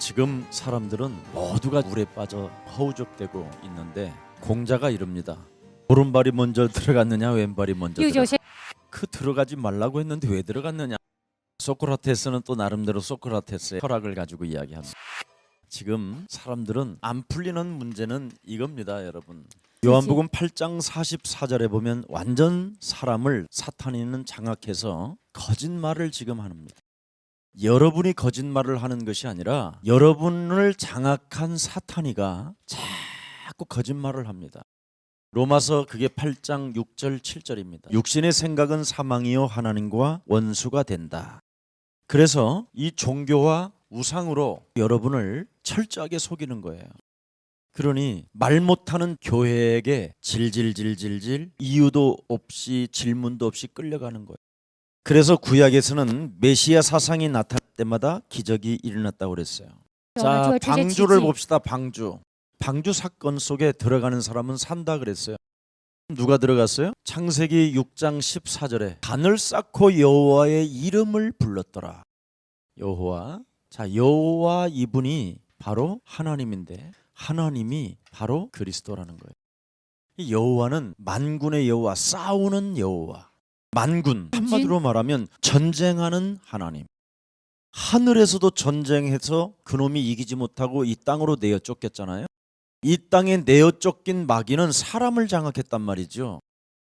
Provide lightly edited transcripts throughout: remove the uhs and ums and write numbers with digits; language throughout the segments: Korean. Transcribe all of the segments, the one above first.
지금 사람들은 모두가 물에 빠져 허우적대고 있는데 공자가 이럽니다. 오른발이 먼저 들어갔느냐 왼발이 먼저 들어갔느냐. 그 들어가지 말라고 했는데 왜 들어갔느냐. 소크라테스는 또 나름대로 소크라테스의 철학을 가지고 이야기합니다. 지금 사람들은 안 풀리는 문제는 이겁니다, 여러분. 요한복음 8장 44절에 보면 완전 사람을 사탄이는 장악해서 거짓말을 지금 합니다. 여러분이 거짓말을 하는 것이 아니라 여러분을 장악한 사탄이가 자꾸 거짓말을 합니다. 로마서 그게 8장 6절 7절입니다. 육신의 생각은 사망이요 하나님과 원수가 된다. 그래서 이 종교와 우상으로 여러분을 철저하게 속이는 거예요. 그러니 말 못하는 교회에게 질질질질질 이유도 없이 질문도 없이 끌려가는 거예요. 그래서 구약에서는 메시아 사상이 나타날 때마다 기적이 일어났다고 그랬어요. 자, 방주를 봅시다. 방주 사건 속에 들어가는 사람은 산다 그랬어요. 누가 들어갔어요? 창세기 6장 14절에 단을 쌓고 여호와의 이름을 불렀더라. 여호와. 자, 여호와 이분이 바로 하나님인데 하나님이 바로 그리스도라는 거예요. 이 여호와는 만군의 여호와, 싸우는 여호와. 만군, 한마디로 말하면 전쟁하는 하나님. 하늘에서도 전쟁해서 그놈이 이기지 못하고 이 땅으로 내어 쫓겼잖아요. 이 땅에 내어 쫓긴 마귀는 사람을 장악했단 말이죠.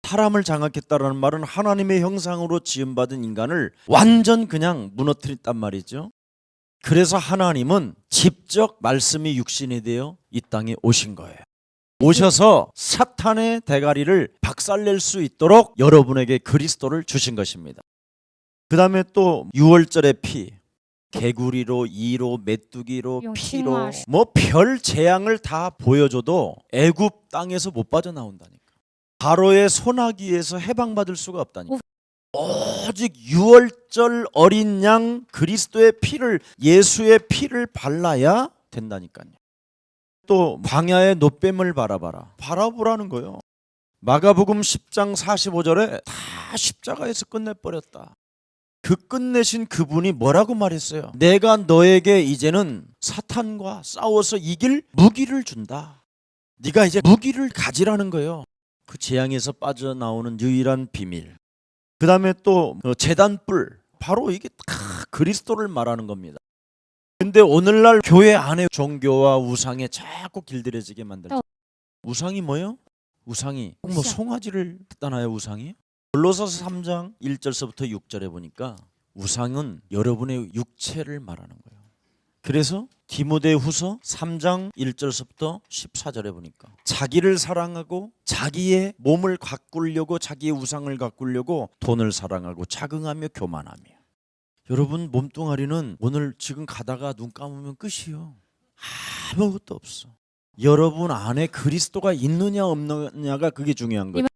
사람을 장악했다라는 말은 하나님의 형상으로 지음받은 인간을 완전 그냥 무너뜨렸단 말이죠. 그래서 하나님은 직접 말씀이 육신이 되어 이 땅에 오신 거예요. 오셔서 사탄의 대가리를 박살낼 수 있도록 여러분에게 그리스도를 주신 것입니다. 그 다음에 또 6월절의 피, 개구리로, 이로, 메뚜기로, 피로 뭐 별 재앙을 다 보여줘도 애굽 땅에서 못 빠져나온다니까. 바로의 소나기에서 해방받을 수가 없다니까. 오직 6월절 어린 양 그리스도의 피를, 예수의 피를 발라야 된다니까요. 또 광야의 노뱀을 바라보라는 거예요. 마가복음 10장 45절에 다 십자가에서 끝내버렸다. 그 끝내신 그분이 뭐라고 말했어요? 내가 너에게 이제는 사탄과 싸워서 이길 무기를 준다. 네가 이제 무기를 가지라는 거예요. 그 재앙에서 빠져나오는 유일한 비밀. 그 다음에 또 제단불, 바로 이게 다 그리스도를 말하는 겁니다. 근데 오늘날 교회 안에 종교와 우상에 자꾸 길들여지게 만들죠. 우상이 뭐예요? 우상이 뭐 송아지를 따나요? 우상이? 골로새서 3장 1절서부터 6절에 보니까 우상은 여러분의 육체를 말하는 거예요. 그래서 디모데후서 3장 1절서부터 14절에 보니까 자기를 사랑하고 자기의 몸을 가꾸려고, 자기의 우상을 가꾸려고 돈을 사랑하고 자긍하며 교만하며. 여러분 몸뚱아리는 오늘 지금 가다가 눈 감으면 끝이요. 아무것도 없어. 여러분 안에 그리스도가 있느냐 없느냐가 그게 중요한 거예요.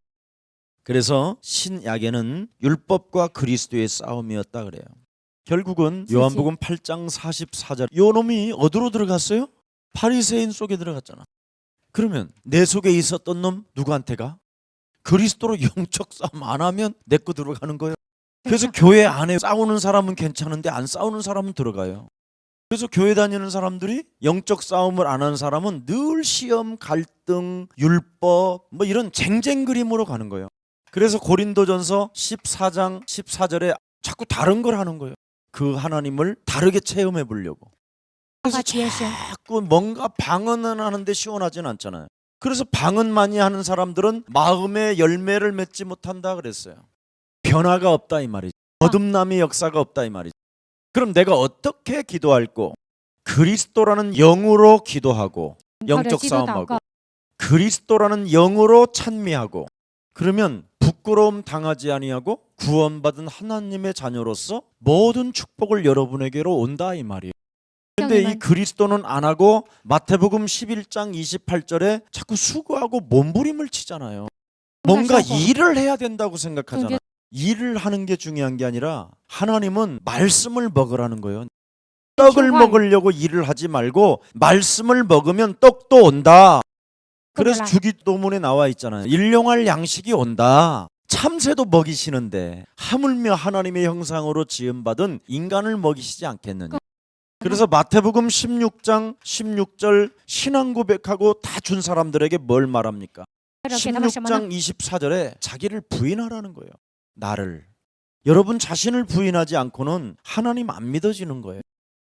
그래서 신약에는 율법과 그리스도의 싸움이었다 그래요. 결국은 요한복음 8장 44절 요 놈이 어디로 들어갔어요? 바리새인 속에 들어갔잖아. 그러면 내 속에 있었던 놈 누구한테 가? 그리스도로 영적 싸움 안 하면 내 거 들어가는 거예요. 그래서 교회 안에 싸우는 사람은 괜찮은데 안 싸우는 사람은 들어가요. 그래서 교회 다니는 사람들이 영적 싸움을 안 하는 사람은 늘 시험, 갈등, 율법 뭐 이런 쟁쟁 그림으로 가는 거예요. 그래서 고린도전서 14장 14절에 자꾸 다른 걸 하는 거예요. 그 하나님을 다르게 체험해 보려고. 그래서 자꾸 뭔가 방언은 하는데 시원하진 않잖아요. 그래서 방언 많이 하는 사람들은 마음의 열매를 맺지 못한다 그랬어요. 변화가 없다 이 말이죠. 거듭남의 역사가 없다 이 말이죠. 그럼 내가 어떻게 기도할꼬? 그리스도라는 영으로 기도하고 영적 싸움하고 그리스도라는 영으로 찬미하고, 그러면 부끄러움 당하지 아니하고 구원받은 하나님의 자녀로서 모든 축복을 여러분에게로 온다 이 말이에요. 근데 이 그리스도는 안 하고 마태복음 11장 28절에 자꾸 수고하고 몸부림을 치잖아요. 뭔가 일을 해야 된다고 생각하잖아요. 일을 하는 게 중요한 게 아니라 하나님은 말씀을 먹으라는 거예요. 떡을 먹으려고 일을 하지 말고 말씀을 먹으면 떡도 온다. 그래서 주기도문에 나와 있잖아요. 일용할 양식이 온다. 참새도 먹이시는데 하물며 하나님의 형상으로 지음받은 인간을 먹이시지 않겠느냐. 그래서 마태복음 16장 16절 신앙 고백하고 다 준 사람들에게 뭘 말합니까? 16장 24절에 자기를 부인하라는 거예요. 나를. 여러분 자신을 부인하지 않고는 하나님 안 믿어지는 거예요.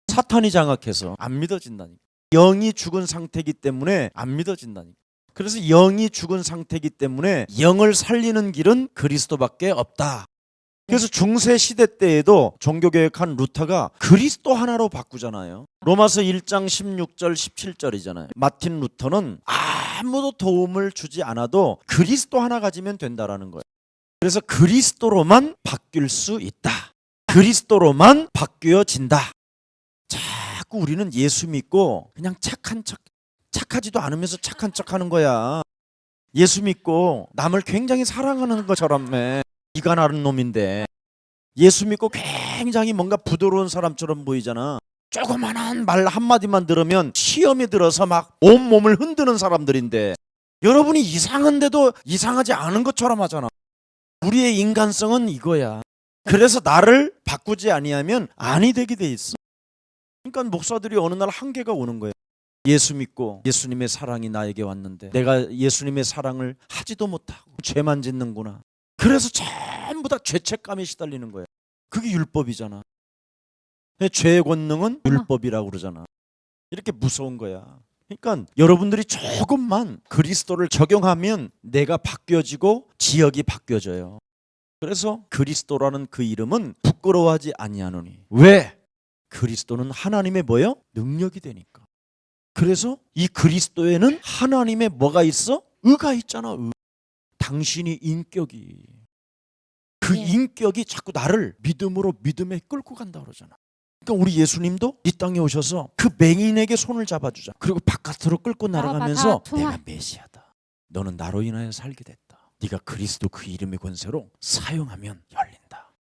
사탄이 장악해서 안 믿어진다니까. 영이 죽은 상태이기 때문에 안 믿어진다니까. 그래서 영이 죽은 상태이기 때문에 영을 살리는 길은 그리스도밖에 없다. 그래서 중세 시대 때에도 종교개혁한 루터가 그리스도 하나로 바꾸잖아요. 로마서 1장 16절 17절이잖아요. 마틴 루터는 아무도 도움을 주지 않아도 그리스도 하나 가지면 된다라는 거예요. 그래서 그리스도로만 바뀔 수 있다. 그리스도로만 바뀌어진다. 자꾸 우리는 예수 믿고 그냥 착한 척, 착하지도 않으면서 착한 척 하는 거야. 예수 믿고 남을 굉장히 사랑하는 것처럼 해. 네가 나른 놈인데 예수 믿고 굉장히 뭔가 부드러운 사람처럼 보이잖아. 조그만한 말 한마디만 들으면 시험이 들어서 막 온몸을 흔드는 사람들인데 여러분이 이상한데도 이상하지 않은 것처럼 하잖아. 우리의 인간성은 이거야. 그래서 나를 바꾸지 아니하면 아니 되게 돼 있어. 그러니까 목사들이 어느 날 한계가 오는 거예요. 예수 믿고 예수님의 사랑이 나에게 왔는데 내가 예수님의 사랑을 하지도 못하고 죄만 짓는구나. 그래서 전부 다 죄책감에 시달리는 거예요. 그게 율법이잖아. 죄의 권능은 율법이라고 그러잖아. 이렇게 무서운 거야. 그러니까 여러분들이 조금만 그리스도를 적용하면 내가 바뀌어지고 지역이 바뀌어져요. 그래서 그리스도라는 그 이름은 부끄러워하지 아니하노니. 왜? 그리스도는 하나님의 뭐요? 능력이 되니까. 그래서 이 그리스도에는 하나님의 뭐가 있어? 의가 있잖아. 의. 당신이 인격이. 그 인격이 자꾸 나를 믿음으로 믿음에 끌고 간다 그러잖아. 그러니까 우리 예수님도 이 땅에 오셔서 그 맹인에게 손을 잡아주자. 그리고 바깥으로 끌고 날아가면서 내가 메시아다. 너는 나로 인하여 살게 됐다. 네가 그리스도 그 이름의 권세로 사용하면 열린다.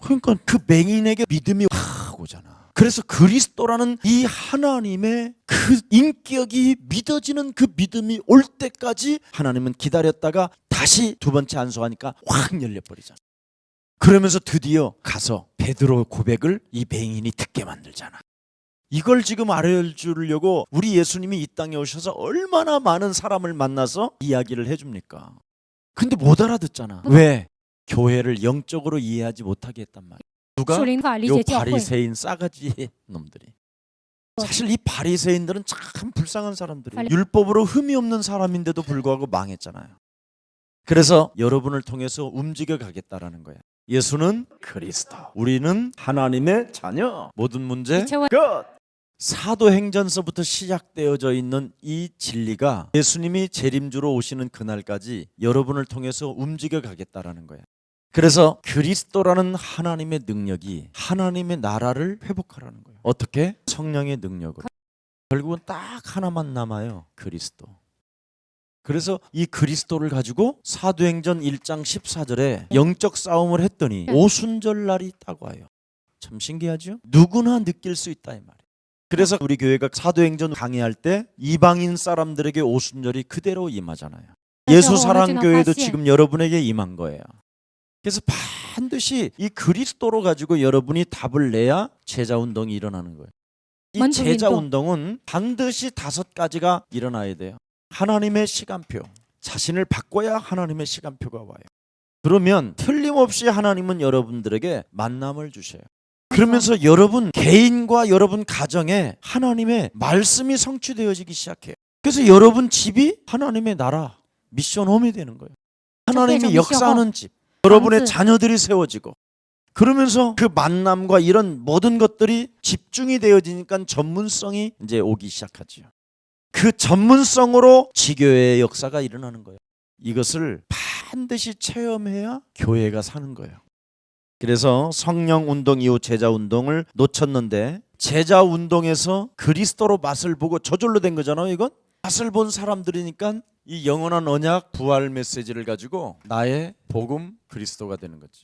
그러니까 그 맹인에게 믿음이 확 오잖아. 그래서 그리스도라는 이 하나님의 그 인격이 믿어지는 그 믿음이 올 때까지 하나님은 기다렸다가 다시 두 번째 안수하니까 확 열려버리잖아. 그러면서 드디어 가서 베드로 고백을 이 맹인이 듣게 만들잖아. 이걸 지금 알려주려고 우리 예수님이 이 땅에 오셔서 얼마나 많은 사람을 만나서 이야기를 해줍니까? 근데 못 알아듣잖아. 왜? 교회를 영적으로 이해하지 못하게 했단 말이야. 누가? 요 바리새인 싸가지 놈들이. 사실 이 바리새인들은 참 불쌍한 사람들이에요. 율법으로 흠이 없는 사람인데도 불구하고 망했잖아요. 그래서 여러분을 통해서 움직여 가겠다라는 거야. 예수는 그리스도, 우리는 하나님의 자녀. 모든 문제 끝. 사도행전서부터 시작되어져 있는 이 진리가 예수님이 재림주로 오시는 그날까지 여러분을 통해서 움직여 가겠다라는 거야. 그래서 그리스도라는 하나님의 능력이 하나님의 나라를 회복하라는 거예요. 어떻게? 성령의 능력으로. 결국은 딱 하나만 남아요. 그리스도. 그래서 이 그리스도를 가지고 사도행전 1장 14절에 영적 싸움을 했더니 오순절날이 딱 와요. 참 신기하죠? 누구나 느낄 수 있다 이 말이에요. 그래서 우리 교회가 사도행전 강의할 때 이방인 사람들에게 오순절이 그대로 임하잖아요. 예수사랑교회도 지금 여러분에게 임한 거예요. 그래서 반드시 이 그리스도로 가지고 여러분이 답을 내야 제자운동이 일어나는 거예요. 이 제자운동은 반드시 5가지가 일어나야 돼요. 하나님의 시간표, 자신을 바꿔야 하나님의 시간표가 와요. 그러면 틀림없이 하나님은 여러분들에게 만남을 주셔요. 그러면서 여러분 개인과 여러분 가정에 하나님의 말씀이 성취되어지기 시작해요. 그래서 여러분 집이 하나님의 나라, 미션홈이 되는 거예요. 하나님이 역사하는 집, 여러분의 자녀들이 세워지고, 그러면서 그 만남과 이런 모든 것들이 집중이 되어지니까 전문성이 이제 오기 시작하죠. 그 전문성으로 지교회의 역사가 일어나는 거예요. 이것을 반드시 체험해야 교회가 사는 거예요. 그래서 성령운동 이후 제자운동을 놓쳤는데, 제자운동에서 그리스도로 맛을 보고 저절로 된 거잖아요. 이건 맛을 본 사람들이니까 이 영원한 언약 부활 메시지를 가지고 나의 복음 그리스도가 되는 거지.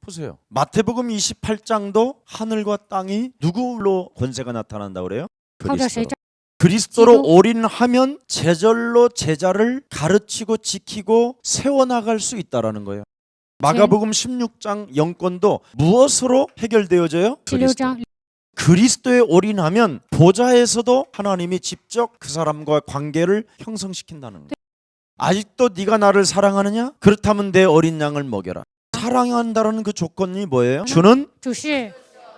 보세요. 마태복음 28장도 하늘과 땅이 누구로 권세가 나타난다고 그래요? 그리스도. 그리스도로 올인하면 제절로 제자를 가르치고 지키고 세워나갈 수 있다라는 거예요. 마가복음 16장 영권도 무엇으로 해결되어져요? 그리스도. 그리스도에 올인하면 보좌에서도 하나님이 직접 그 사람과 관계를 형성시킨다는 거예요. 아직도 네가 나를 사랑하느냐? 그렇다면 내 어린 양을 먹여라. 사랑한다는 그 조건이 뭐예요? 주는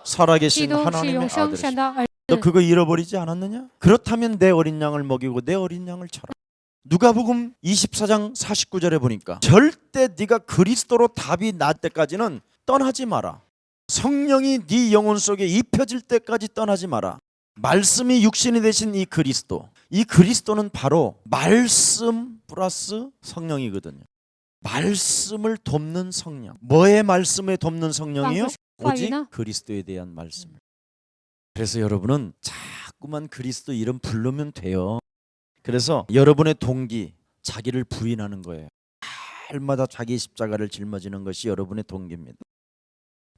살아계신 하나님의 아들이시다. 너 그거 잃어버리지 않았느냐? 그렇다면 내 어린 양을 먹이고 내 어린 양을 쳐라. 누가복음 24장 49절에 보니까 절대 네가 그리스도로 답이 날 때까지는 떠나지 마라. 성령이 네 영혼 속에 입혀질 때까지 떠나지 마라. 말씀이 육신이 되신 이 그리스도, 이 그리스도는 바로 말씀 플러스 성령이거든요. 말씀을 돕는 성령. 뭐의 말씀에 돕는 성령이요? 오직 그리스도에 대한 말씀. 그래서 여러분은 자꾸만 그리스도 이름 부르면 돼요. 그래서 여러분의 동기, 자기를 부인하는 거예요. 날마다 자기 십자가를 짊어지는 것이 여러분의 동기입니다.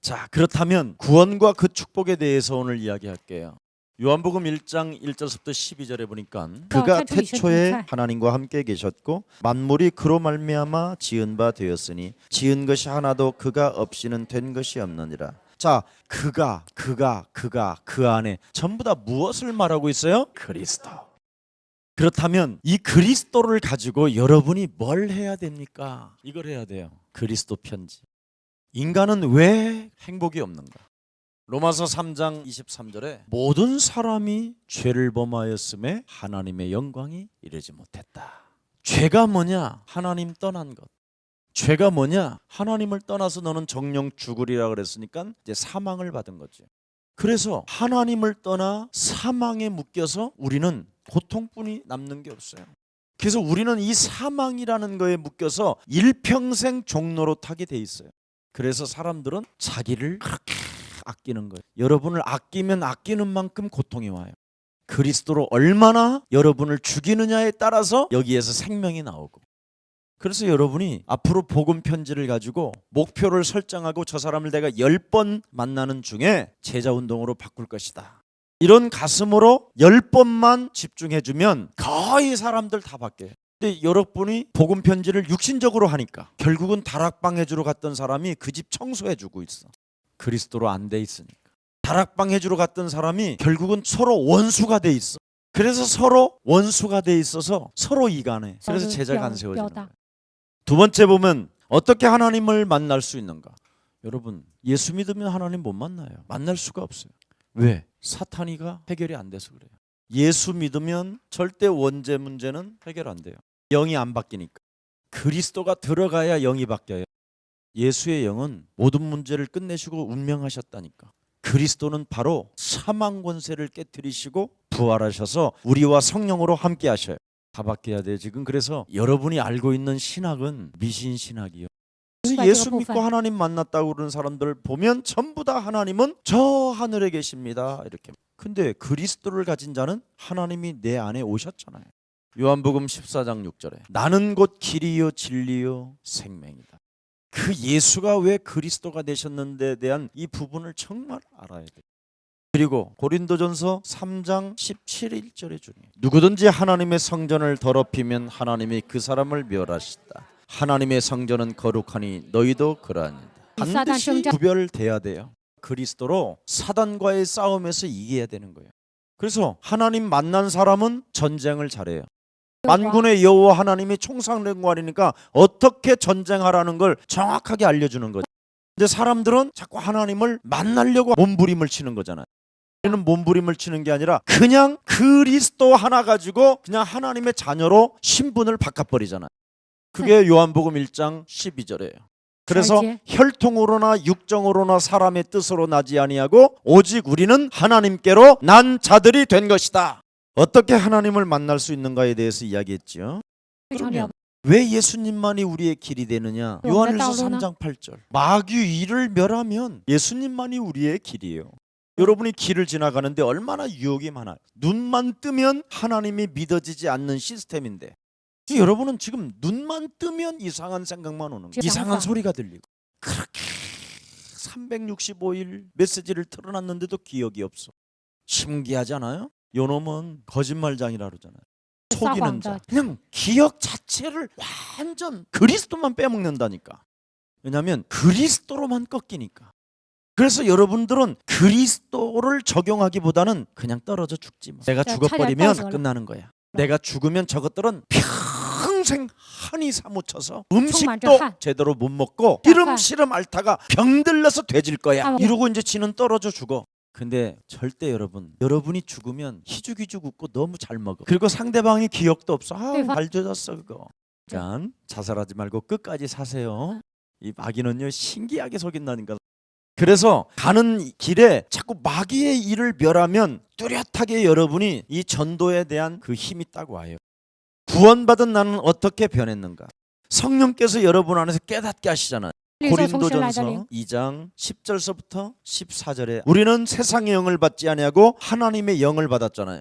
자, 그렇다면 구원과 그 축복에 대해서 오늘 이야기할게요. 요한복음 1장 1절부터 12절에 보니까 그가 태초에 하나님과 함께 계셨고 만물이 그로 말미암아 지은 바 되었으니 지은 것이 하나도 그가 없이는 된 것이 없느니라. 자, 그가 그 안에 전부 다 무엇을 말하고 있어요? 그리스도. 그렇다면 이 그리스도를 가지고 여러분이 뭘 해야 됩니까? 이걸 해야 돼요. 그리스도 편지. 인간은 왜 행복이 없는가? 로마서 3장 23절에 모든 사람이 죄를 범하였음에 하나님의 영광이 이르지 못했다. 죄가 뭐냐? 하나님 떠난 것. 죄가 뭐냐? 하나님을 떠나서 너는 정령 죽으리라 그랬으니까 이제 사망을 받은 거죠. 그래서 하나님을 떠나 사망에 묶여서 우리는 고통뿐이 남는 게 없어요. 그래서 우리는 이 사망이라는 거에 묶여서 일평생 종로로 타게 돼 있어요. 그래서 사람들은 자기를 그렇게 아끼는 거예요. 여러분을 아끼면 아끼는 만큼 고통이 와요. 그리스도로 얼마나 여러분을 죽이느냐에 따라서 여기에서 생명이 나오고. 그래서 여러분이 앞으로 복음 편지를 가지고 목표를 설정하고 저 사람을 내가 10번 만나는 중에 제자운동으로 바꿀 것이다. 이런 가슴으로 10번만 집중해주면 거의 사람들 다 바뀌어요. 근데 여러분이 복음 편지를 육신적으로 하니까 결국은 다락방 해주러 갔던 사람이 그 집 청소해주고 있어. 그리스도로 안 돼 있으니까. 다락방 해주러 갔던 사람이 결국은 서로 원수가 돼 있어. 그래서 서로 원수가 돼 있어서 서로 이간해. 그래서 제자가 안 세워지는 거예요. 두 번째 보면 어떻게 하나님을 만날 수 있는가? 여러분, 예수 믿으면 하나님 못 만나요. 만날 수가 없어요. 왜? 사탄이가 해결이 안 돼서 그래요. 예수 믿으면 절대 원죄 문제는 해결 안 돼요. 영이 안 바뀌니까. 그리스도가 들어가야 영이 바뀌어요. 예수의 영은 모든 문제를 끝내시고 운명하셨다니까. 그리스도는 바로 사망 권세를 깨뜨리시고 부활하셔서 우리와 성령으로 함께 하셔요. 다 바뀌어야 돼요 지금. 그래서 여러분이 알고 있는 신학은 미신 신학이요. 그래서 예수 믿고 하나님 만났다고 그러는 사람들 보면 전부 다 하나님은 저 하늘에 계십니다 이렇게. 근데 그리스도를 가진 자는 하나님이 내 안에 오셨잖아요. 요한복음 14장 6절에 나는 곧 길이요 진리요 생명이다. 그 예수가 왜 그리스도가 되셨는데 대한 이 부분을 정말 알아야 돼요. 그리고 고린도전서 3장 17절에 주니 누구든지 하나님의 성전을 더럽히면 하나님이 그 사람을 멸하시다. 하나님의 성전은 거룩하니 너희도 그러하니다. 반드시 구별돼야 돼요. 그리스도로 사단과의 싸움에서 이겨야 되는 거예요. 그래서 하나님 만난 사람은 전쟁을 잘해요. 만군의 여호와 하나님이 총상령관이니까 어떻게 전쟁하라는 걸 정확하게 알려주는 거죠. 근데 사람들은 자꾸 하나님을 만나려고 몸부림을 치는 거잖아요. 우리는 몸부림을 치는 게 아니라 그냥 그리스도 하나 가지고 그냥 하나님의 자녀로 신분을 바꿔버리잖아요. 그게 요한복음 1장 12절이에요. 그래서 혈통으로나 육정으로나 사람의 뜻으로 나지 아니하고 오직 우리는 하나님께로 난 자들이 된 것이다. 어떻게 하나님을 만날 수 있는가에 대해서 이야기했죠. 그러면 왜 예수님만이 우리의 길이 되느냐? 요한일서 3장 8절. 마귀 이를 멸하면 예수님만이 우리의 길이에요. 여러분이 길을 지나가는데 얼마나 유혹이 많아요. 눈만 뜨면 하나님이 믿어지지 않는 시스템인데 여러분은 지금 눈만 뜨면 이상한 생각만 오는 거예요. 이상한 소리가 들리고 그렇게 365일 메시지를 틀어놨는데도 기억이 없어. 신기하지 않아요? 요놈은 거짓말장이라 그러잖아요. 속이는 자. 그냥 기억 자체를 완전 그리스도만 빼먹는다니까. 왜냐하면 그리스도로만 꺾이니까. 그래서 여러분들은 그리스도를 적용하기보다는 그냥 떨어져 죽지 뭐. 내가 죽어버리면 끝나는 거야. 내가 죽으면 저것들은 평생 한이 사무쳐서 음식도 제대로 못 먹고 기름 씨름 앓다가 병들려서 돼질 거야. 이러고 이제 지는 떨어져 죽어. 근데 절대 여러분이 죽으면 희죽희죽 웃고 너무 잘 먹어. 그리고 상대방이 기억도 없어. 잘 젖었어 그거. 그러니까 자살하지 말고 끝까지 사세요. 이 마귀는요 신기하게 속인다니까. 그래서 가는 길에 자꾸 마귀의 일을 멸하면 뚜렷하게 여러분이 이 전도에 대한 그 힘이 딱 와요. 구원받은 나는 어떻게 변했는가? 성령께서 여러분 안에서 깨닫게 하시잖아요. 고린도전서 2장 10절서부터 14절에 우리는 세상의 영을 받지 아니하고 하나님의 영을 받았잖아요.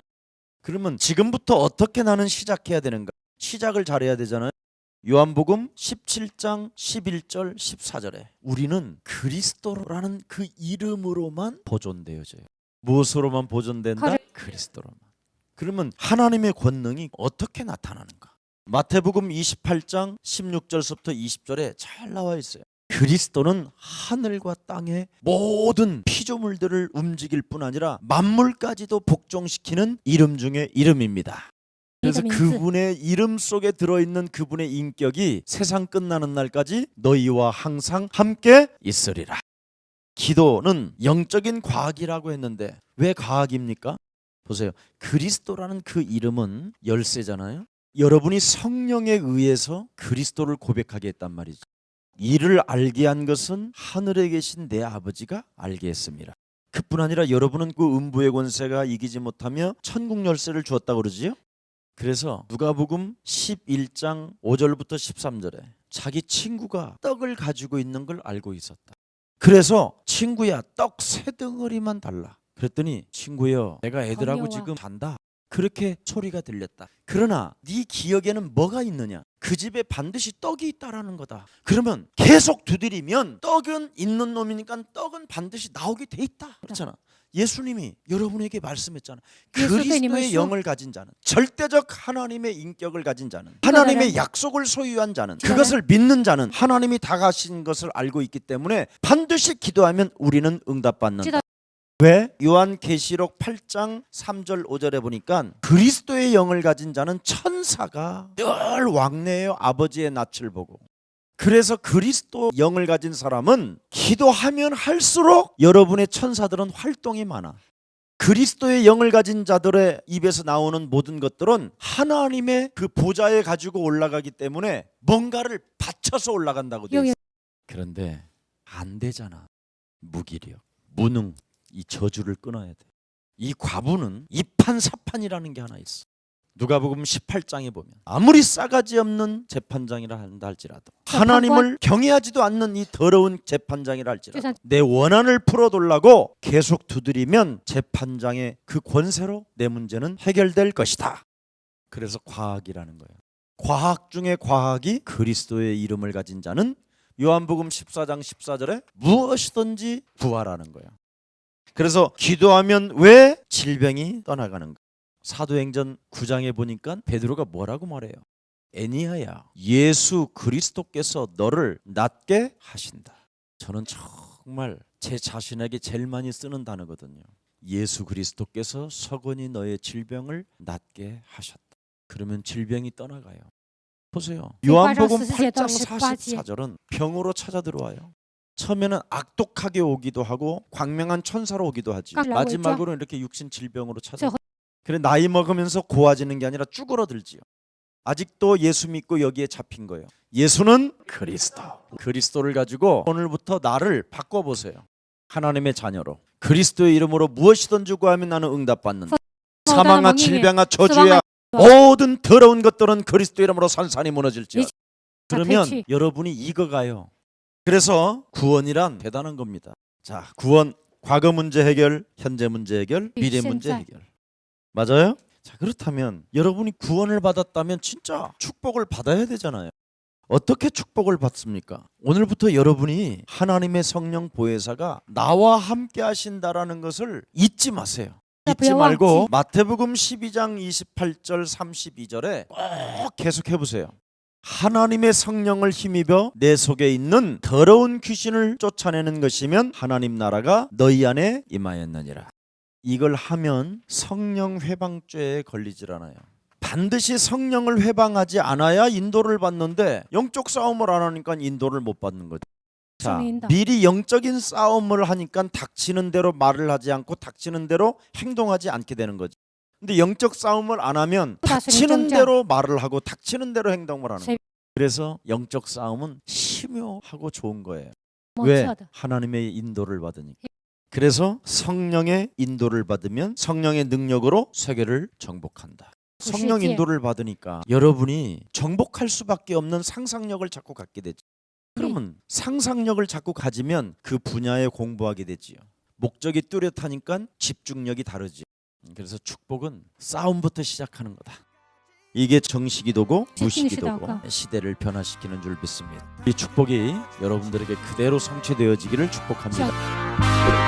그러면 지금부터 어떻게 나는 시작해야 되는가? 시작을 잘해야 되잖아요. 요한복음 17장 11절 14절에 우리는 그리스도라는 그 이름으로만 보존되어져요. 무엇으로만 보존된다? 그리스도로만. 그러면 하나님의 권능이 어떻게 나타나는가? 마태복음 28장 16절서부터 20절에 잘 나와 있어요. 그리스도는 하늘과 땅의 모든 피조물들을 움직일 뿐 아니라 만물까지도 복종시키는 이름 중에 이름입니다. 그래서 그분의 이름 속에 들어있는 그분의 인격이 세상 끝나는 날까지 너희와 항상 함께 있으리라. 기도는 영적인 과학이라고 했는데 왜 과학입니까? 보세요. 그리스도라는 그 이름은 열쇠잖아요. 여러분이 성령에 의해서 그리스도를 고백하게 했단 말이죠. 이를 알게 한 것은 하늘에 계신 내 아버지가 알게 했습니다. 그뿐 아니라 여러분은 그 음부의 권세가 이기지 못하며 천국 열쇠를 주었다고 그러지요. 그래서 누가복음 11장 5절부터 13절에 자기 친구가 떡을 가지고 있는 걸 알고 있었다. 그래서 친구야 떡 3덩어리만 달라. 그랬더니 친구여 내가 애들하고 지금 잔다. 그렇게 소리가 들렸다. 그러나 네 기억에는 뭐가 있느냐? 그 집에 반드시 떡이 있다라는 거다. 그러면 계속 두드리면 떡은 있는 놈이니까 떡은 반드시 나오게 돼 있다. 그렇잖아. 예수님이 여러분에게 말씀했잖아. 그리스도의 영을 가진 자는, 절대적 하나님의 인격을 가진 자는, 하나님의 약속을 소유한 자는, 그것을 믿는 자는 하나님이 다가신 것을 알고 있기 때문에 반드시 기도하면 우리는 응답받는다. 왜? 요한계시록 8장 3절 5절에 보니까 그리스도의 영을 가진 자는 천사가 늘 왕래의 아버지의 낯을 보고, 그래서 그리스도 영을 가진 사람은 기도하면 할수록 여러분의 천사들은 활동이 많아. 그리스도의 영을 가진 자들의 입에서 나오는 모든 것들은 하나님의 그 보좌에 가지고 올라가기 때문에 뭔가를 바쳐서 올라간다고 돼 있어. 그런데 안 되잖아. 무기력, 무능, 이 저주를 끊어야 돼. 이 과부는 이판사판이라는 게 하나 있어. 누가복음 18장에 보면 아무리 싸가지 없는 재판장이라 한다 할지라도, 하나님을 경외하지도 않는 이 더러운 재판장이라 할지라도 내 원한을 풀어달라고 계속 두드리면 재판장의 그 권세로 내 문제는 해결될 것이다. 그래서 과학이라는 거예요. 과학 중에 과학이 그리스도의 이름을 가진 자는 요한복음 14장 14절에 무엇이든지 구하라는 거예요. 그래서 기도하면 왜 질병이 떠나가는가? 사도행전 9장에 보니까 베드로가 뭐라고 말해요? 애니아야, 예수 그리스도께서 너를 낫게 하신다. 저는 정말 제 자신에게 제일 많이 쓰는 단어거든요. 예수 그리스도께서 서건이 너의 질병을 낫게 하셨다. 그러면 질병이 떠나가요. 보세요. 요한복음 8장 44절은 병으로 찾아 들어와요. 처음에는 악독하게 오기도 하고 광명한 천사로 오기도 하지. 마지막으로는 이렇게 육신 질병으로 찾아. 그래 나이 먹으면서 고와지는 게 아니라 쭈그러들지요. 아직도 예수 믿고 여기에 잡힌 거예요. 예수는 그리스도. 그리스도를 가지고 오늘부터 나를 바꿔보세요. 하나님의 자녀로 그리스도의 이름으로 무엇이든지 구하면 나는 응답받는다. 사망아 질병아 저주야 모든 더러운 것들은 그리스도 이름으로 산산이 무너질지어다. 그러면 여러분이 익어가요. 그래서 구원이란 대단한 겁니다. 자, 구원, 과거 문제 해결, 현재 문제 해결, 미래 문제 해결. 맞아요? 자, 그렇다면 여러분이 구원을 받았다면 진짜 축복을 받아야 되잖아요. 어떻게 축복을 받습니까? 오늘부터 여러분이 하나님의 성령 보혜사가 나와 함께 하신다라는 것을 잊지 마세요. 잊지 말고 마태복음 12장 28절 32절에 꼭 계속 해보세요. 하나님의 성령을 힘입어 내 속에 있는 더러운 귀신을 쫓아내는 것이면 하나님 나라가 너희 안에 임하였느니라. 이걸 하면 성령 회방죄에 걸리질 않아요. 반드시 성령을 회방하지 않아야 인도를 받는데 영적 싸움을 안 하니까 인도를 못 받는 거죠. 자, 미리 영적인 싸움을 하니까 닥치는 대로 말을 하지 않고 닥치는 대로 행동하지 않게 되는 거죠. 근데 영적 싸움을 안 하면 닥치는 대로 말을 하고 닥치는 대로 행동을 하는 거예요. 그래서 영적 싸움은 심오하고 좋은 거예요. 왜? 하나님의 인도를 받으니까. 그래서 성령의 인도를 받으면 성령의 능력으로 세계를 정복한다. 성령 인도를 받으니까 여러분이 정복할 수밖에 없는 상상력을 자꾸 갖게 되죠. 그러면 상상력을 자꾸 가지면 그 분야에 공부하게 되지요. 목적이 뚜렷하니까 집중력이 다르지. 그래서 축복은 싸움부터 시작하는 거다. 이게 정시기도고 무시기도고 시대를 변화시키는 줄 믿습니다. 이 축복이 여러분들에게 그대로 성취되어지기를 축복합니다.